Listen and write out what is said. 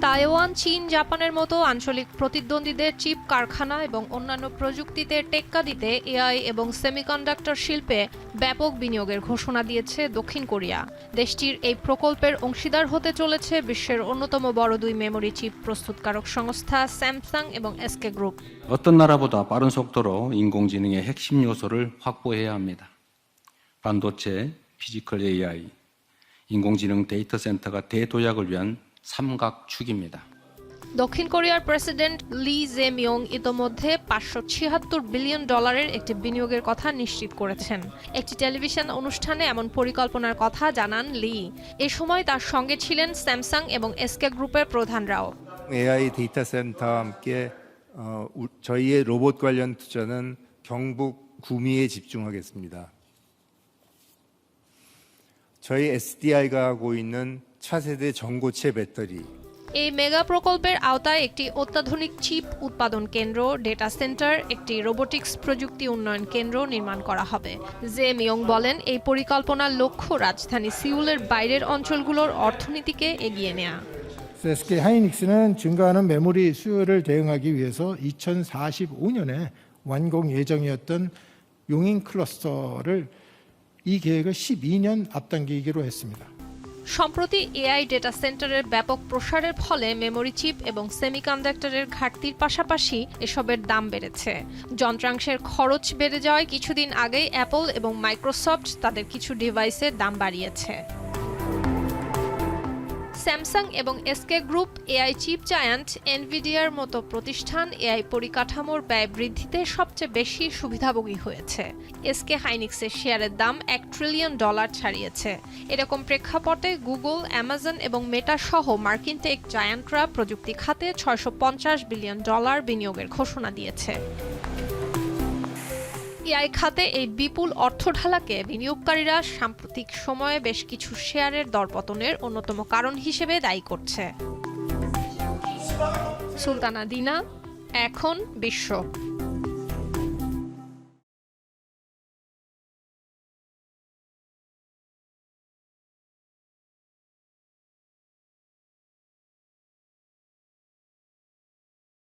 Taiwan, চীন, জাপানের মতো আঞ্চলিক প্রতিদ্বন্দ্বীদের চিপ কারখানা এবং অন্যান্য প্রযুক্তিতে টেক্কা দিতে এআই এবং সেমিকন্ডাক্টর শিল্পে ব্যাপক বিনিয়োগের ঘোষণা দিয়েছে দক্ষিণ কোরিয়া। দেশটির এই প্রকল্পের অংশীদার হতে চলেছে বিশ্বের অন্যতম বড় দুই মেমোরি চিপ প্রস্তুতকারক সংস্থা স্যামসাং এবং এসকে গ্রুপ। 어떤 나라보다 빠른 속도로 인공지능의 핵심 요소를 확보해야 합니다. 반도체, 피지컬 AI, 인공지능 데이터 센터가 대도약을 위한 삼각축입니다. দক্ষিণ কোরিয়ার প্রেসিডেন্ট লি জে-মিয়ং ইতোমধ্যে $576 বিলিয়ন একটি বিনিয়োগের কথা নিশ্চিত করেছেন। একটি টেলিভিশন অনুষ্ঠানে এমন পরিকল্পনার কথা জানান লি। এ সময় তার সঙ্গে ছিলেন স্যামসাং এবং এসকে গ্রুপের প্রধানরাও। AI 데이터 센터와 함께 저희의 로봇 관련 투자는 경북 구미에 집중하겠습니다. 저희 SDI가 하고 있는 차세대 전고체 배터리 এই মেগা প্রকল্পের আওতায় একটি অত্যাধুনিক চিপ উৎপাদন কেন্দ্র, ডেটা সেন্টার, একটি রোবোটিক্স প্রযুক্তি উন্নয়ন কেন্দ্র নির্মাণ করা হবে। জে-মিয়ং বলেন, এই পরিকল্পনার লক্ষ্য রাজধানী সিউলের বাইরের 어ঞ্চলগুলোর অর্থনীতিকে এগিয়ে নেওয়া। SK 하이닉스는 증가하는 메모리 수요를 대응하기 위해서 2045년에 완공 예정이었던 용인 클러스터를 이 계획을 12년 앞당기기로 했습니다. সম্প্রতি এআই ডেটা সেন্টারের ব্যাপক প্রসারের ফলে মেমোরি চিপ এবং সেমিকন্ডাক্টরের ঘাটতির পাশাপাশি এসবের দাম বেড়েছে। যন্ত্রাংশের খরচ বেড়ে যাওয়ায় কিছুদিন আগেই অ্যাপল এবং মাইক্রোসফট তাদের কিছু ডিভাইসের দাম বাড়িয়েছে। স্যামসাং এবং SK group, AI chip giant এনভিডিয়ার মতো প্রতিষ্ঠান এআই পরিকাঠামোর ব্যয় বৃদ্ধিতে সবচেয়ে বেশি সুবিধাভোগী হয়েছে। এসকে হাইনিক্সের শেয়ারের দাম $1 ট্রিলিয়ন ছাড়িয়েছে। এরকম প্রেক্ষাপটে গুগল, অ্যামাজন এবং মেটা সহ মার্কিন টেক জায়ান্টরা প্রযুক্তি খাতে $650 বিলিয়ন বিনিয়োগের ঘোষণা দিয়েছে। এআই খাতে এই বিপুল অর্থ ঢালাকে বিনিয়োগকারীরা সাম্প্রতিক সময়ে বেশ কিছু শেয়ারের দরপতনের অন্যতম কারণ হিসেবে দায়ী করছে। সুলতানা দিনা, এখন বিশ্ব।